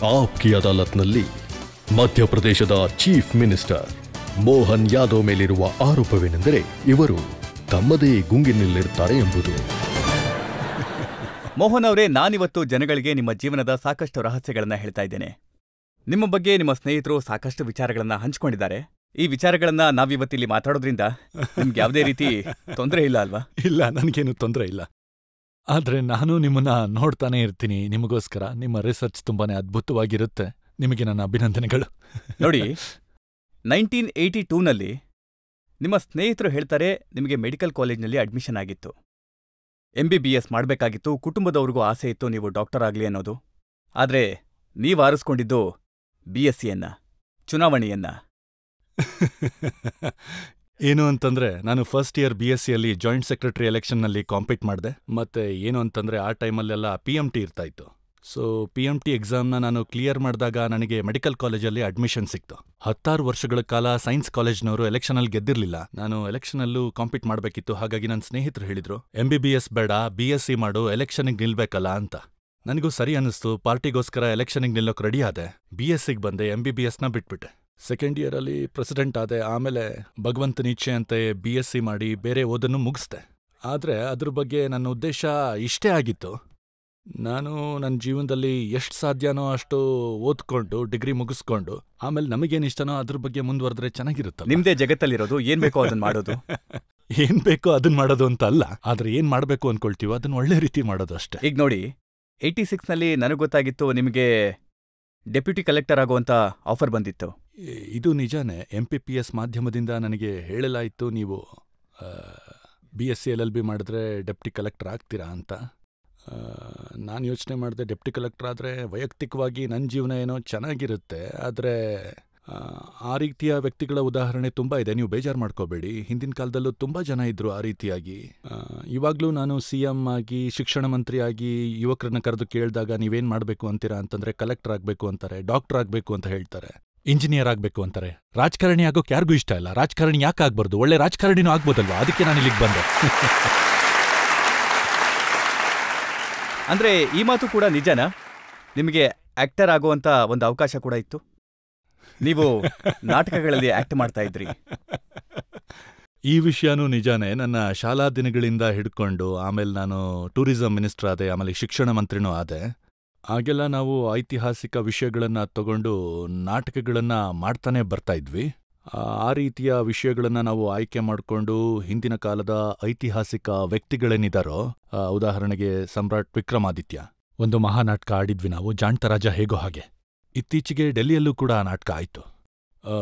ಆಪ್ಕಿ ಅದಾಲತ್ನಲ್ಲಿ ಮಧ್ಯಪ್ರದೇಶದ chief minister Mohan Yadav ಮೇಲಿರುವ ಆರೋಪವೇನೆಂದರೆ ಇವರು ತಮ್ಮದೇ ಗುಂಗಿನಲ್ಲಿರುತ್ತಾರೆ ಎಂಬುದು. ಮೋಹನ್ ಅವರೇ, ನಾನಿವತ್ತು ಜನಗಳಿಗೆ ನಿಮ್ಮ ಜೀವನದ ಸಾಕಷ್ಟು ರಹಸ್ಯಗಳನ್ನ ಹೇಳ್ತಾ ಇದ್ದೇನೆ. ನಿಮ್ಮ ಬಗ್ಗೆ ನಿಮ್ಮ ಸ್ನೇಹಿತರು ಸಾಕಷ್ಟು ವಿಚಾರಗಳನ್ನ ಹಂಚಿಕೊಂಡಿದ್ದಾರೆ. ಈ ವಿಚಾರಗಳನ್ನ ನಾವಿವತ್ತಿಲ್ಲಿ ಮಾತಾಡೋದ್ರಿಂದ ನಿಮ್ಗೆ ಯಾವುದೇ ರೀತಿ ತೊಂದರೆ ಇಲ್ಲ ಅಲ್ವಾ? ಇಲ್ಲ, ನನಗೇನು ತೊಂದರೆ ಇಲ್ಲ. ಆದ್ರೆ ನಾನು ನಿಮ್ಮನ್ನ ನೋಡ್ತಾನೆ ಇರ್ತೀನಿ. ನಿಮಗೋಸ್ಕರ ನಿಮ್ಮ ರಿಸರ್ಚ್ ತುಂಬಾನೇ ಅದ್ಭುತವಾಗಿರುತ್ತೆ. ನಿಮಗೆ ನನ್ನ ಅಭಿನಂದನೆಗಳು. ನೋಡಿ, 1982ನಲ್ಲಿ ನಿಮ್ಮ ಸ್ನೇಹಿತರು ಹೇಳ್ತಾರೆ ನಿಮಗೆ ಮೆಡಿಕಲ್ ಕಾಲೇಜ್ನಲ್ಲಿ ಅಡ್ಮಿಷನ್ ಆಗಿತ್ತು. MBBS ಮಾಡಬೇಕಾಗಿತ್ತು. ಕುಟುಂಬದವ್ರಿಗೂ ಆಸೆ ಇತ್ತು ನೀವು ಡಾಕ್ಟರ್ ಆಗಲಿ ಅನ್ನೋದು. ಆದ್ರೆ ನೀವು ಆರಿಸ್ಕೊಂಡಿದ್ದು BScಯನ್ನ, ಚುನಾವಣೆಯನ್ನ. ಏನು ಅಂತಂದ್ರೆ, ನಾನು ಫಸ್ಟ್ ಇಯರ್ BScಯಲ್ಲಿ ಜಾಯಿಂಟ್ ಸೆಕ್ರೆಟರಿ ಎಲೆಕ್ಷನ್ನಲ್ಲಿ ಕಾಂಪೀಟ್ ಮಾಡಿದೆ. ಮತ್ತೆ ಏನು ಅಂತಂದ್ರೆ, ಆ ಟೈಮಲ್ಲೆಲ್ಲ PMT ಇರ್ತಾ ಇತ್ತು. ಸೊ PMT ಎಕ್ಸಾಮ್ನ ನಾನು ಕ್ಲಿಯರ್ ಮಾಡಿದಾಗ ನನಗೆ ಮೆಡಿಕಲ್ ಕಾಲೇಜಲ್ಲಿ ಅಡ್ಮಿಷನ್ ಸಿಕ್ತು. 16 ವರ್ಷಗಳ ಕಾಲ ಸೈನ್ಸ್ ಕಾಲೇಜ್ನವರು ಎಲೆಕ್ಷನಲ್ಲಿ ಗೆದ್ದಿರಲಿಲ್ಲ. ನಾನು ಎಲೆಕ್ಷನಲ್ಲೂ ಕಾಂಪೀಟ್ ಮಾಡಬೇಕಿತ್ತು. ಹಾಗಾಗಿ ನನ್ನ ಸ್ನೇಹಿತರು ಹೇಳಿದ್ರು, MBBS ಬೇಡ, BSc ಮಾಡು, ಎಲೆಕ್ಷನ್ಗೆ ನಿಲ್ಬೇಕಲ್ಲ ಅಂತ. ನನಗೂ ಸರಿ ಅನ್ನಿಸ್ತು. ಪಾರ್ಟಿಗೋಸ್ಕರ ಎಲೆಕ್ಷನ್ಗೆ ನಿಲ್ಲೋಕೆ ರೆಡಿ ಆದೆ. BScಗೆ ಬಂದೆ, MBBSನ ಬಿಟ್ಬಿಟ್ಟೆ. ಸೆಕೆಂಡ್ ಇಯರಲ್ಲಿ ಪ್ರೆಸಿಡೆಂಟ್ ಆದೆ. ಆಮೇಲೆ ಭಗವಂತನ ಇಚ್ಛೆ ಅಂತೆ BSc ಮಾಡಿ ಬೇರೆ ಓದನ್ನು ಮುಗಿಸ್ದೆ. ಆದರೆ ಅದ್ರ ಬಗ್ಗೆ ನನ್ನ ಉದ್ದೇಶ ಇಷ್ಟೇ ಆಗಿತ್ತು, ನಾನು ನನ್ನ ಜೀವನದಲ್ಲಿ ಎಷ್ಟು ಸಾಧ್ಯನೋ ಅಷ್ಟು ಓದ್ಕೊಂಡು ಡಿಗ್ರಿ ಮುಗಿಸ್ಕೊಂಡು ಆಮೇಲೆ ನಮಗೇನಿಷ್ಟನೋ ಅದ್ರ ಬಗ್ಗೆ ಮುಂದುವರೆದ್ರೆ ಚೆನ್ನಾಗಿರುತ್ತೆ. ನಿಮ್ದೇ ಜಗತ್ತಲ್ಲಿರೋದು, ಏನ್ ಬೇಕೋ ಅದನ್ನ ಮಾಡೋದು. ಏನ್ ಬೇಕೋ ಅದನ್ನ ಮಾಡೋದು ಅಂತ ಅಲ್ಲ, ಆದ್ರೆ ಏನ್ ಮಾಡ್ಬೇಕು ಅನ್ಕೊಳ್ತೀವೋ ಅದನ್ನ ಒಳ್ಳೆ ರೀತಿ ಮಾಡೋದು ಅಷ್ಟೇ. ಈಗ ನೋಡಿ, 86ನಲ್ಲಿ ನನಗೆ ಗೊತ್ತಾಗಿತ್ತು ನಿಮಗೆ ಡೆಪ್ಯೂಟಿ ಕಲೆಕ್ಟರ್ ಆಗುವಂತ ಆಫರ್ ಬಂದಿತ್ತು. ಇದು ನಿಜಾನೇ. MPPS ಮಾಧ್ಯಮದಿಂದ ನನಗೆ ಹೇಳಲಾಯಿತು, ನೀವು BSc LLB ಮಾಡಿದ್ರೆ ಡೆಪ್ಟಿ ಕಲೆಕ್ಟರ್ ಆಗ್ತೀರಾ ಅಂತ. ನಾನು ಯೋಚನೆ ಮಾಡಿದೆ, ಡೆಪ್ಟಿ ಕಲೆಕ್ಟರ್ ಆದರೆ ವೈಯಕ್ತಿಕವಾಗಿ ನನ್ನ ಜೀವನ ಏನೋ ಚೆನ್ನಾಗಿರುತ್ತೆ. ಆದರೆ ಆ ರೀತಿಯ ವ್ಯಕ್ತಿಗಳ ಉದಾಹರಣೆ ತುಂಬ ಇದೆ, ನೀವು ಬೇಜಾರು ಮಾಡ್ಕೋಬೇಡಿ. ಹಿಂದಿನ ಕಾಲದಲ್ಲೂ ತುಂಬ ಜನ ಇದ್ದರು ಆ ರೀತಿಯಾಗಿ. ಇವಾಗಲೂ ನಾನು CM ಆಗಿ, ಶಿಕ್ಷಣ ಮಂತ್ರಿ ಆಗಿ ಯುವಕರನ್ನ ಕರೆದು ಕೇಳಿದಾಗ ನೀವೇನು ಮಾಡಬೇಕು ಅಂತೀರಾ ಅಂತಂದರೆ, ಕಲೆಕ್ಟರ್ ಆಗಬೇಕು ಅಂತಾರೆ, ಡಾಕ್ಟರ್ ಆಗಬೇಕು ಅಂತ ಹೇಳ್ತಾರೆ, ಇಂಜಿನಿಯರ್ ಆಗಬೇಕು ಅಂತಾರೆ. ರಾಜಕಾರಣಿ ಆಗೋಕೆ ಯಾರಿಗೂ ಇಷ್ಟ ಇಲ್ಲ. ರಾಜಕಾರಣಿ ಯಾಕೆ ಆಗ್ಬಾರ್ದು? ಒಳ್ಳೆ ರಾಜಕಾರಣಿನೂ ಆಗ್ಬೋದಲ್ವಾ? ಅದಕ್ಕೆ ನಾನು ಇಲ್ಲಿಗೆ ಬಂದೆ. ಅಂದ್ರೆ ಈ ಮಾತು ಕೂಡ ನಿಜನಾ? ನಿಮಗೆ ಆಕ್ಟರ್ ಆಗುವಂತ ಒಂದು ಅವಕಾಶ ಕೂಡ ಇತ್ತು. ನೀವು ನಾಟಕಗಳಲ್ಲಿ ಆಕ್ಟ್ ಮಾಡ್ತಾ ಇದ್ರಿ. ಈ ವಿಷಯನೂ ನಿಜಾನೇ. ನನ್ನ ಶಾಲಾ ದಿನಗಳಿಂದ ಹಿಡ್ಕೊಂಡು ಆಮೇಲೆ ನಾನು ಟೂರಿಸಂ ಮಿನಿಸ್ಟರ್ ಆದೆ, ಆಮೇಲೆ ಶಿಕ್ಷಣ ಮಂತ್ರಿನೂ ಆದೆ. ಆಗೆಲ್ಲ ನಾವು ಐತಿಹಾಸಿಕ ವಿಷಯಗಳನ್ನ ತಗೊಂಡು ನಾಟಕಗಳನ್ನ ಮಾಡ್ತಾನೆ ಬರ್ತಾ ಇದ್ವಿ. ಆ ರೀತಿಯ ವಿಷಯಗಳನ್ನ ನಾವು ಆಯ್ಕೆ ಮಾಡಿಕೊಂಡು ಹಿಂದಿನ ಕಾಲದ ಐತಿಹಾಸಿಕ ವ್ಯಕ್ತಿಗಳೇನಿದಾರೋ, ಉದಾಹರಣೆಗೆ ಸಮ್ರಾಟ್ ವಿಕ್ರಮಾದಿತ್ಯ, ಒಂದು ಮಹಾನಾಟಕ ಆಡಿದ್ವಿ ನಾವು, ಜಾಣ್ತ ರಾಜ ಹೇಗೋ ಹಾಗೆ. ಇತ್ತೀಚೆಗೆ ಡೆಲ್ಲಿಯಲ್ಲೂ ಕೂಡ ಆ ನಾಟಕ ಆಯಿತು.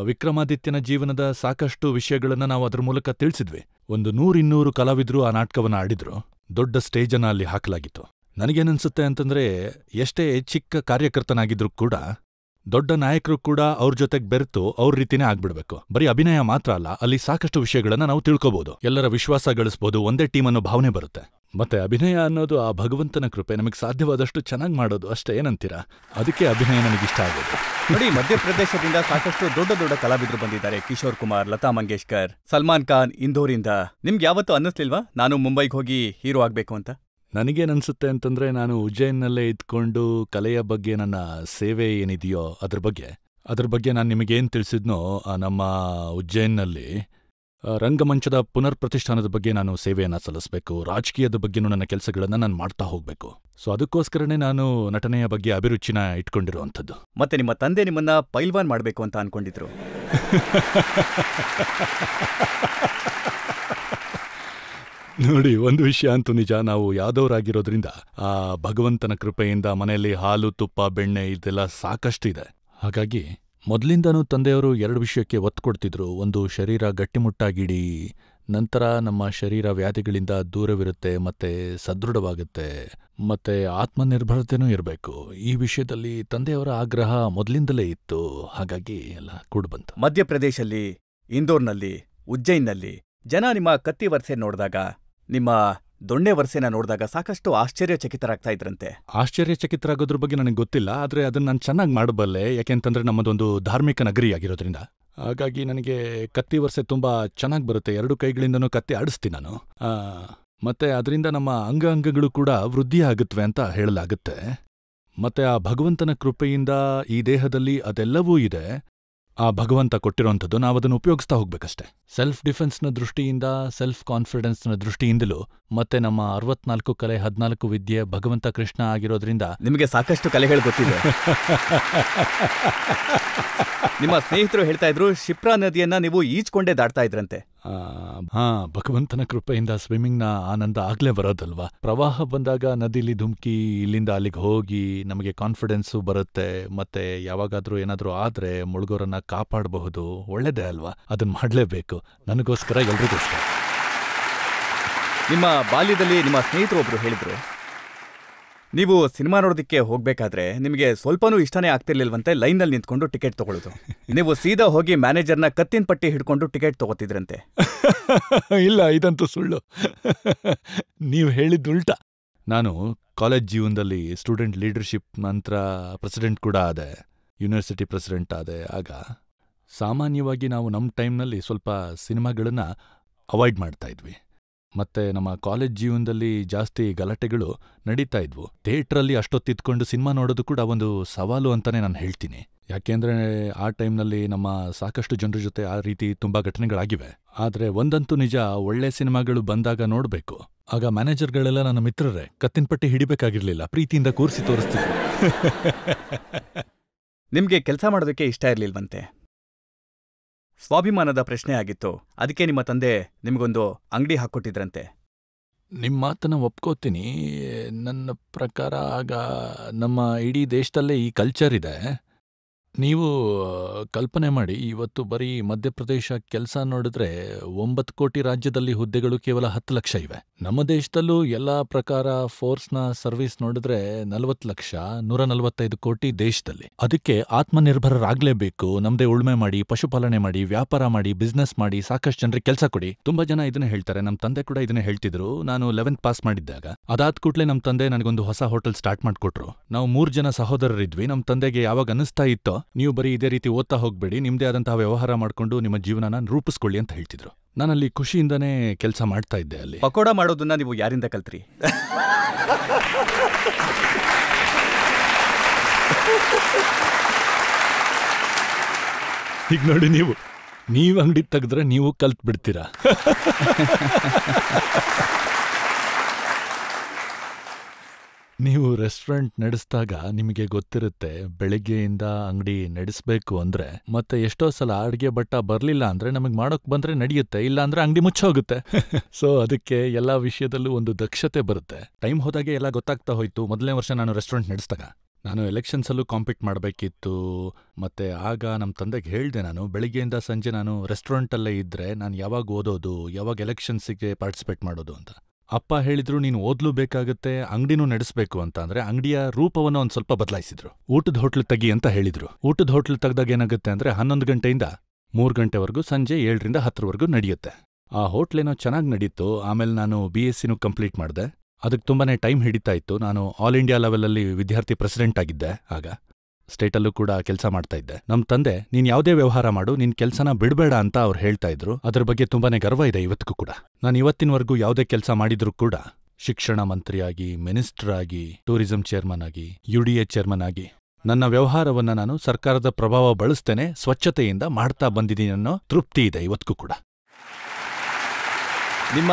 ವಿಕ್ರಮಾದಿತ್ಯನ ಜೀವನದ ಸಾಕಷ್ಟು ವಿಷಯಗಳನ್ನ ನಾವು ಅದ್ರ ಮೂಲಕ ತಿಳಿಸಿದ್ವಿ. ಒಂದು 100-200 ಕಲಾವಿದ್ರು ಆ ನಾಟಕವನ್ನ ಆಡಿದ್ರು. ದೊಡ್ಡ ಸ್ಟೇಜನ್ನ ಅಲ್ಲಿ ಹಾಕಲಾಗಿತ್ತು. ನನಗೇನನ್ಸುತ್ತೆ ಅಂತಂದ್ರೆ, ಎಷ್ಟೇ ಚಿಕ್ಕ ಕಾರ್ಯಕರ್ತನಾಗಿದ್ರು ಕೂಡ ದೊಡ್ಡ ನಾಯಕರು ಕೂಡ ಅವ್ರ ಜೊತೆಗೆ ಬೆರೆತು ಅವ್ರ ರೀತಿನೇ ಆಗ್ಬಿಡ್ಬೇಕು. ಬರೀ ಅಭಿನಯ ಮಾತ್ರ ಅಲ್ಲ, ಅಲ್ಲಿ ಸಾಕಷ್ಟು ವಿಷಯಗಳನ್ನ ನಾವು ತಿಳ್ಕೋಬಹುದು, ಎಲ್ಲರ ವಿಶ್ವಾಸ ಗಳಿಸ್ಬೋದು, ಒಂದೇ ಟೀಮ್ ಅನ್ನೋ ಭಾವನೆ ಬರುತ್ತೆ. ಮತ್ತೆ ಅಭಿನಯ ಅನ್ನೋದು ಆ ಭಗವಂತನ ಕೃಪೆ, ನಮಗೆ ಸಾಧ್ಯವಾದಷ್ಟು ಚೆನ್ನಾಗಿ ಮಾಡೋದು ಅಷ್ಟೇ. ಏನಂತೀರಾ? ಅದಕ್ಕೆ ಅಭಿನಯ ನನಗಿಷ್ಟ ಆಗೋದು. ನೋಡಿ, ಮಧ್ಯಪ್ರದೇಶದಿಂದ ಸಾಕಷ್ಟು ದೊಡ್ಡ ದೊಡ್ಡ ಕಲಾವಿದರು ಬಂದಿದ್ದಾರೆ. ಕಿಶೋರ್ ಕುಮಾರ್, ಲತಾ ಮಂಗೇಶ್ಕರ್, ಸಲ್ಮಾನ್ ಖಾನ್, ಇಂದೋರಿಂದ. ನಿಮ್ಗೆ ಯಾವತ್ತೂ ಅನ್ನಿಸ್ಲಿಲ್ವಾ ನಾನು ಮುಂಬೈಗೆ ಹೋಗಿ ಹೀರೋ ಆಗ್ಬೇಕು ಅಂತ? ನನಗೇನನ್ಸುತ್ತೆ ಅಂತಂದ್ರೆ, ನಾನು ಉಜ್ಜಯಿನ್ನಲ್ಲೇ ಇದ್ಕೊಂಡು ಕಲೆಯ ಬಗ್ಗೆ ನನ್ನ ಸೇವೆ ಏನಿದೆಯೋ ಅದ್ರ ಬಗ್ಗೆ ನಾನು ನಿಮಗೇನು ತಿಳಿಸಿದ್ನೋ, ನಮ್ಮ ಉಜ್ಜಯಿನ್ನಲ್ಲಿ ರಂಗಮಂಚದ ಪುನರ್ ಪ್ರತಿಷ್ಠಾನದ ಬಗ್ಗೆ ನಾನು ಸೇವೆಯನ್ನು ಸಲ್ಲಿಸಬೇಕು. ರಾಜಕೀಯದ ಬಗ್ಗೆನೂ ನನ್ನ ಕೆಲಸಗಳನ್ನು ನಾನು ಮಾಡ್ತಾ ಹೋಗಬೇಕು. ಸೊ ಅದಕ್ಕೋಸ್ಕರನೇ ನಾನು ನಟನೆಯ ಬಗ್ಗೆ ಅಭಿರುಚಿನ ಇಟ್ಕೊಂಡಿರುವಂಥದ್ದು. ಮತ್ತೆ ನಿಮ್ಮ ತಂದೆ ನಿಮ್ಮನ್ನ ಪೈಲ್ವಾನ್ ಮಾಡಬೇಕು ಅಂತ ಅನ್ಕೊಂಡಿದ್ರು. ನೋಡಿ, ಒಂದು ವಿಷಯ ಅಂತೂ ನಿಜ, ನಾವು ಯಾದವರಾಗಿರೋದ್ರಿಂದ ಆ ಭಗವಂತನ ಕೃಪೆಯಿಂದ ಮನೆಯಲ್ಲಿ ಹಾಲು, ತುಪ್ಪ, ಬೆಣ್ಣೆ ಇದೆಲ್ಲ ಸಾಕಷ್ಟಿದೆ. ಹಾಗಾಗಿ ಮೊದಲಿಂದನೂ ತಂದೆಯವರು 2 ವಿಷಯಕ್ಕೆ ಒತ್ತು ಕೊಡ್ತಿದ್ರು. ಒಂದು, ಶರೀರ ಗಟ್ಟಿಮುಟ್ಟಾಗಿಡಿ, ನಂತರ ನಮ್ಮ ಶರೀರ ವ್ಯಾಧಿಗಳಿಂದ ದೂರವಿರುತ್ತೆ ಮತ್ತೆ ಸದೃಢವಾಗುತ್ತೆ, ಮತ್ತೆ ಆತ್ಮನಿರ್ಭರತೆನೂ ಇರಬೇಕು. ಈ ವಿಷಯದಲ್ಲಿ ತಂದೆಯವರ ಆಗ್ರಹ ಮೊದಲಿಂದಲೇ ಇತ್ತು. ಹಾಗಾಗಿ ಎಲ್ಲ ಕೂಡ್ ಬಂತು. ಮಧ್ಯಪ್ರದೇಶಲ್ಲಿ, ಇಂದೋರ್ನಲ್ಲಿ, ಉಜ್ಜಯಿನ್ನಲ್ಲಿ ಜನ ನಿಮ್ಮ ಕತ್ತಿ ವರ್ಸೆ ನೋಡಿದಾಗ, ನಿಮ್ಮ ದೊಣ್ಣೆ ವರ್ಸೆನ ನೋಡಿದಾಗ ಸಾಕಷ್ಟು ಆಶ್ಚರ್ಯಚಕಿತರಾಗ್ತಾ ಇದ್ರಂತೆ. ಆಶ್ಚರ್ಯಚಕಿತರಾಗೋದ್ರ ಬಗ್ಗೆ ನನಗೆ ಗೊತ್ತಿಲ್ಲ, ಆದರೆ ಅದನ್ನ ನಾನು ಚೆನ್ನಾಗಿ ಮಾಡಬಲ್ಲೆ. ಯಾಕೆಂತಂದ್ರೆ ನಮ್ಮದೊಂದು ಧಾರ್ಮಿಕ ನಗರಿಯಾಗಿರೋದ್ರಿಂದ. ಹಾಗಾಗಿ ನನಗೆ ಕತ್ತಿ ವರ್ಸೆ ತುಂಬ ಚೆನ್ನಾಗಿ ಬರುತ್ತೆ. 2 ಕೈಗಳಿಂದನೂ ಕತ್ತಿ ಆಡಿಸ್ತೀನಿ ನಾನು. ಮತ್ತೆ ಅದರಿಂದ ನಮ್ಮ ಅಂಗಾಂಗಗಳು ಕೂಡ ವೃದ್ಧಿ ಆಗುತ್ತವೆ ಅಂತ ಹೇಳಲಾಗುತ್ತೆ. ಮತ್ತೆ ಆ ಭಗವಂತನ ಕೃಪೆಯಿಂದ ಈ ದೇಹದಲ್ಲಿ ಅದೆಲ್ಲವೂ ಇದೆ. ಆ ಭಗವಂತ ಕೊಟ್ಟಿರೋಂಥದ್ದು ನಾವದನ್ನು ಉಪಯೋಗಿಸ್ತಾ ಹೋಗ್ಬೇಕಷ್ಟೆ. ಸೆಲ್ಫ್ ಡಿಫೆನ್ಸ್ನ ದೃಷ್ಟಿಯಿಂದ, ಸೆಲ್ಫ್ ಕಾನ್ಫಿಡೆನ್ಸ್ನ ದೃಷ್ಟಿಯಿಂದಲೂ, ಮತ್ತೆ ನಮ್ಮ 64 ಕಲೆ 14 ವಿದ್ಯೆ ಭಗವಂತ ಕೃಷ್ಣ ಆಗಿರೋದ್ರಿಂದ ನಿಮಗೆ ಸಾಕಷ್ಟು ಕಲೆಗಳು ಗೊತ್ತಿದೆ. ನಿಮ್ಮ ಸ್ನೇಹಿತರು ಹೇಳ್ತಾ ಇದ್ರು ಶಿಪ್ರಾ ನದಿಯನ್ನ ನೀವು ಈಜ್ಕೊಂಡೇ ದಾಟ್ತಾ ಇದ್ರಂತೆ. ಭಗವಂತನ ಕೃಪೆಯಿಂದ ಸ್ವಿಮ್ಮಿಂಗ್ನ ಆನಂದ ಆಗ್ಲೇ ಬರೋದಲ್ವಾ. ಪ್ರವಾಹ ಬಂದಾಗ ನದಿಲಿ ಧುಮ್ಕಿ ಇಲ್ಲಿಂದ ಅಲ್ಲಿಗೆ ಹೋಗಿ ನಮಗೆ ಕಾನ್ಫಿಡೆನ್ಸು ಬರುತ್ತೆ. ಮತ್ತೆ ಯಾವಾಗಾದ್ರೂ ಏನಾದ್ರೂ ಆದ್ರೆ ಮುಳುಗೋರನ್ನ ಕಾಪಾಡಬಹುದು. ಒಳ್ಳೇದೇ ಅಲ್ವಾ, ಅದನ್ನ ಮಾಡಲೇಬೇಕು. ನನಗೋಸ್ಕರ ಎಲ್ರಿಗೋಸ್ಕರ. ನಿಮ್ಮ ಬಾಲ್ಯದಲ್ಲಿ ನಿಮ್ಮ ಸ್ನೇಹಿತರು ಒಬ್ರು ಹೇಳಿದ್ರು, ನೀವು ಸಿನಿಮಾ ನೋಡೋದಕ್ಕೆ ಹೋಗ್ಬೇಕಾದ್ರೆ ನಿಮಗೆ ಸ್ವಲ್ಪನೂ ಇಷ್ಟನೇ ಆಗ್ತಿರ್ಲಿಲ್ವಂತೆ ಲೈನ್ನಲ್ಲಿ ನಿಂತ್ಕೊಂಡು ಟಿಕೆಟ್ ತಗೊಳ್ಳೋದು. ನೀವು ಸೀದಾ ಹೋಗಿ ಮ್ಯಾನೇಜರ್ನ ಕತ್ತಿನ ಪಟ್ಟಿ ಹಿಡ್ಕೊಂಡು ಟಿಕೆಟ್ ತಗೋತಿದ್ರಂತೆ. ಇಲ್ಲ, ಇದಂತೂ ಸುಳ್ಳು. ನೀವು ಹೇಳಿದ್ದು ಉಲ್ಟಾ. ನಾನು ಕಾಲೇಜ್ ಜೀವನದಲ್ಲಿ ಸ್ಟೂಡೆಂಟ್ ಲೀಡರ್ಶಿಪ್ ನಂತರ ಪ್ರೆಸಿಡೆಂಟ್ ಕೂಡ ಆದೆ, ಯೂನಿವರ್ಸಿಟಿ ಪ್ರೆಸಿಡೆಂಟ್ ಆದೆ. ಆಗ ಸಾಮಾನ್ಯವಾಗಿ ನಾವು ನಮ್ಮ ಟೈಮ್ನಲ್ಲಿ ಸ್ವಲ್ಪ ಸಿನಿಮಾಗಳನ್ನ ಅವಾಯ್ಡ್ ಮಾಡ್ತಾ ಇದ್ವಿ. ಮತ್ತೆ ನಮ್ಮ ಕಾಲೇಜ್ ಜೀವನದಲ್ಲಿ ಜಾಸ್ತಿ ಗಲಾಟೆಗಳು ನಡೀತಾ ಇದ್ವು. ಥಿಯೇಟ್ರಲ್ಲಿ ಅಷ್ಟೊತ್ತಿದ್ಕೊಂಡು ಸಿನಿಮಾ ನೋಡೋದು ಕೂಡ ಒಂದು ಸವಾಲು ಅಂತಾನೆ ನಾನು ಹೇಳ್ತೀನಿ. ಯಾಕೆಂದ್ರೆ ಆ ಟೈಮ್ನಲ್ಲಿ ನಮ್ಮ ಸಾಕಷ್ಟು ಜನರ ಜೊತೆ ಆ ರೀತಿ ತುಂಬಾ ಘಟನೆಗಳಾಗಿವೆ. ಆದ್ರೆ ಒಂದಂತೂ ನಿಜ, ಒಳ್ಳೆ ಸಿನಿಮಾಗಳು ಬಂದಾಗ ನೋಡ್ಬೇಕು. ಆಗ ಮ್ಯಾನೇಜರ್ಗಳೆಲ್ಲ ನನ್ನ ಮಿತ್ರರೇ, ಕತ್ತಿನ ಪಟ್ಟಿ ಹಿಡಿಬೇಕಾಗಿರ್ಲಿಲ್ಲ, ಪ್ರೀತಿಯಿಂದ ಕೂರಿಸಿ ತೋರಿಸ್ತಿದ್ರು. ನಿಮ್ಗೆ ಕೆಲಸ ಮಾಡೋದಕ್ಕೆ ಇಷ್ಟ ಇರ್ಲಿಲ್ವಂತೆ. ಸ್ವಾಭಿಮಾನದ ಪ್ರಶ್ನೆ ಆಗಿತ್ತು. ಅದಕ್ಕೆ ನಿಮ್ಮ ತಂದೆ ನಿಮಗೊಂದು ಅಂಗಡಿ ಹಾಕ್ಕೊಟ್ಟಿದ್ರಂತೆ. ನಿಮ್ಮ ಮಾತನ್ನ ಒಪ್ಕೋತೀನಿ. ನನ್ನ ಪ್ರಕಾರ ಆಗ ನಮ್ಮ ಇಡೀ ದೇಶದಲ್ಲೇ ಈ ಕಲ್ಚರ್ ಇದೆ. ನೀವು ಕಲ್ಪನೆ ಮಾಡಿ, ಇವತ್ತು ಬರೀ ಮಧ್ಯಪ್ರದೇಶ ಕೆಲಸ ನೋಡಿದ್ರೆ 9 ಕೋಟಿ ರಾಜ್ಯದಲ್ಲಿ ಹುದ್ದೆಗಳು ಕೇವಲ 10 ಲಕ್ಷ ಇವೆ. ನಮ್ಮ ದೇಶದಲ್ಲೂ ಎಲ್ಲಾ ಪ್ರಕಾರ ಫೋರ್ಸ್ನ ಸರ್ವಿಸ್ ನೋಡಿದ್ರೆ 40 ಲಕ್ಷ, 145 ಕೋಟಿ ದೇಶದಲ್ಲಿ. ಅದಕ್ಕೆ ಆತ್ಮನಿರ್ಭರರಾಗ್ಲೇಬೇಕು. ನಮ್ದೇ ಉಳ್ಮೆ ಮಾಡಿ, ಪಶುಪಾಲನೆ ಮಾಡಿ, ವ್ಯಾಪಾರ ಮಾಡಿ, ಬಿಸ್ನೆಸ್ ಮಾಡಿ, ಸಾಕಷ್ಟು ಜನರಿಗೆ ಕೆಲಸ ಕೊಡಿ. ತುಂಬಾ ಜನ ಇದನ್ನ ಹೇಳ್ತಾರೆ. ನಮ್ಮ ತಂದೆ ಕೂಡ ಇದನ್ನ ಹೇಳ್ತಿದ್ರು. ನಾನು 11th ಪಾಸ್ ಮಾಡಿದ್ದಾಗ ಅದಾದ ಕೂಡಲೇ ನಮ್ಮ ತಂದೆ ನನಗೊಂದು ಹೊಸ ಹೋಟೆಲ್ ಸ್ಟಾರ್ಟ್ ಮಾಡ್ಕೊಟ್ರು. ನಾವು 3 ಜನ ಸಹೋದರರಿದ್ವಿ. ನಮ್ಮ ತಂದೆಗೆ ಯಾವಾಗ ಅನಿಸ್ತಾ ಇತ್ತೋ, ನೀವು ಬರೀ ಇದೇ ರೀತಿ ಓದ್ತಾ ಹೋಗ್ಬೇಡಿ, ನಿಮ್ದೇ ಆದಂತಹ ವ್ಯವಹಾರ ಮಾಡ್ಕೊಂಡು ನಿಮ್ಮ ಜೀವನನ ರೂಪಿಸ್ಕೊಳ್ಳಿ ಅಂತ ಹೇಳ್ತಿದ್ರು. ನಾನಲ್ಲಿ ಖುಷಿಯಿಂದನೇ ಕೆಲಸ ಮಾಡ್ತಾ ಇದ್ದೆ. ಅಲ್ಲಿ ಪಕೋಡ ಮಾಡೋದನ್ನ ನೀವು ಯಾರಿಂದ ಕಲ್ತ್ರಿ? ಈಗ ನೋಡಿ, ನೀವು ಅಂಗಡಿ ತೆಗೆದ್ರೆ ನೀವು ಕಲ್ತ್ ಬಿಡ್ತೀರಾ. ನೀವು ರೆಸ್ಟೋರೆಂಟ್ ನಡೆಸಿದಾಗ ನಿಮಗೆ ಗೊತ್ತಿರುತ್ತೆ, ಬೆಳಗ್ಗೆಯಿಂದ ಅಂಗಡಿ ನಡೆಸಬೇಕು ಅಂದ್ರೆ, ಮತ್ತೆ ಎಷ್ಟೋ ಸಲ ಅಡ್ಗೆ ಭಟ್ಟ ಬರ್ಲಿಲ್ಲ ಅಂದ್ರೆ ನಮಗೆ ಮಾಡೋಕ್ ಬಂದ್ರೆ ನಡೆಯುತ್ತೆ, ಇಲ್ಲ ಅಂದ್ರೆ ಅಂಗಡಿ ಮುಚ್ಚೋಗುತ್ತೆ. ಸೊ ಅದಕ್ಕೆ ಎಲ್ಲಾ ವಿಷಯದಲ್ಲೂ ಒಂದು ದಕ್ಷತೆ ಬರುತ್ತೆ. ಟೈಮ್ ಹೋದಾಗೆ ಎಲ್ಲ ಗೊತ್ತಾಗ್ತಾ ಹೋಯ್ತು. ಮೊದಲನೇ ವರ್ಷ ನಾನು ರೆಸ್ಟೋರೆಂಟ್ ನಡೆಸಿದಾಗ ನಾನು ಎಲೆಕ್ಷನ್ಸಲ್ಲೂ ಕಾಂಪೀಟ್ ಮಾಡಬೇಕಿತ್ತು. ಮತ್ತೆ ಆಗ ನಮ್ಮ ತಂದೆಗೆ ಹೇಳಿದೆ, ನಾನು ಬೆಳಿಗ್ಗೆಯಿಂದ ಸಂಜೆ ನಾನು ರೆಸ್ಟೋರೆಂಟಲ್ಲೇ ಇದ್ರೆ ನಾನು ಯಾವಾಗ ಓದೋದು, ಯಾವಾಗ ಎಲೆಕ್ಷನ್ಸಿಗೆ ಪಾರ್ಟಿಸಿಪೇಟ್ ಮಾಡೋದು ಅಂತ. ಅಪ್ಪ ಹೇಳಿದ್ರು, ನೀನು ಓದ್ಲೂ ಬೇಕಾಗುತ್ತೆ, ಅಂಗಡಿನೂ ನಡೆಸಬೇಕು ಅಂತ. ಅಂದ್ರೆ ಅಂಗಡಿಯ ರೂಪವನ್ನು ಒಂದ್ ಸ್ವಲ್ಪ ಬದಲಾಯಿಸಿದ್ರು. ಊಟದ ಹೋಟ್ಲು ತೆಗಿ ಅಂತ ಹೇಳಿದ್ರು. ಊಟದ ಹೋಟ್ಲು ತೆಗ್ದಾಗ ಏನಾಗುತ್ತೆ ಅಂದ್ರೆ 11 ಗಂಟೆಯಿಂದ 3 ಗಂಟೆವರೆಗೂ, ಸಂಜೆ 7ರಿಂದ 10ರವರೆಗೂ ನಡೆಯುತ್ತೆ. ಆ ಹೋಟ್ಲೇನೋ ಚೆನ್ನಾಗಿ ನಡೀತು. ಆಮೇಲೆ ನಾನು BScನೂ ಕಂಪ್ಲೀಟ್ ಮಾಡಿದೆ. ಅದಕ್ಕೆ ತುಂಬಾನೇ ಟೈಮ್ ಹಿಡಿತಾ ಇತ್ತು. ನಾನು ಆಲ್ ಇಂಡಿಯಾ ಲೆವೆಲಲ್ಲಿ ವಿದ್ಯಾರ್ಥಿ ಪ್ರೆಸಿಡೆಂಟ್ ಆಗಿದ್ದೆ. ಆಗ ಸ್ಟೇಟಲ್ಲೂ ಕೂಡ ಕೆಲಸ ಮಾಡ್ತಾ ಇದ್ದೆ. ನಮ್ಮ ತಂದೆ, ನೀನ್ ಯಾವುದೇ ವ್ಯವಹಾರ ಮಾಡು, ನಿನ್ ಕೆಲಸನ ಬಿಡಬೇಡ ಅಂತ ಅವ್ರು ಹೇಳ್ತಾ ಇದ್ರು. ಅದ್ರ ಬಗ್ಗೆ ತುಂಬಾನೇ ಗರ್ವ ಇದೆ ಇವತ್ತಿಗೂ ಕೂಡ. ನಾನು ಇವತ್ತಿನವರೆಗೂ ಯಾವುದೇ ಕೆಲಸ ಮಾಡಿದ್ರೂ ಕೂಡ ಶಿಕ್ಷಣ ಮಂತ್ರಿಯಾಗಿ, ಮಿನಿಸ್ಟರ್ ಆಗಿ, ಟೂರಿಸಂ ಚೇರ್ಮನ್ ಆಗಿ, UDA ಚೇರ್ಮನ್ ಆಗಿ ನನ್ನ ವ್ಯವಹಾರವನ್ನ ನಾನು ಸರ್ಕಾರದ ಪ್ರಭಾವ ಬಳಸ್ತೇನೆ, ಸ್ವಚ್ಛತೆಯಿಂದ ಮಾಡ್ತಾ ಬಂದಿದ್ದೀನಿ ಅನ್ನೋ ತೃಪ್ತಿ ಇದೆ ಇವತ್ತಿಗೂ ಕೂಡ. ನಿಮ್ಮ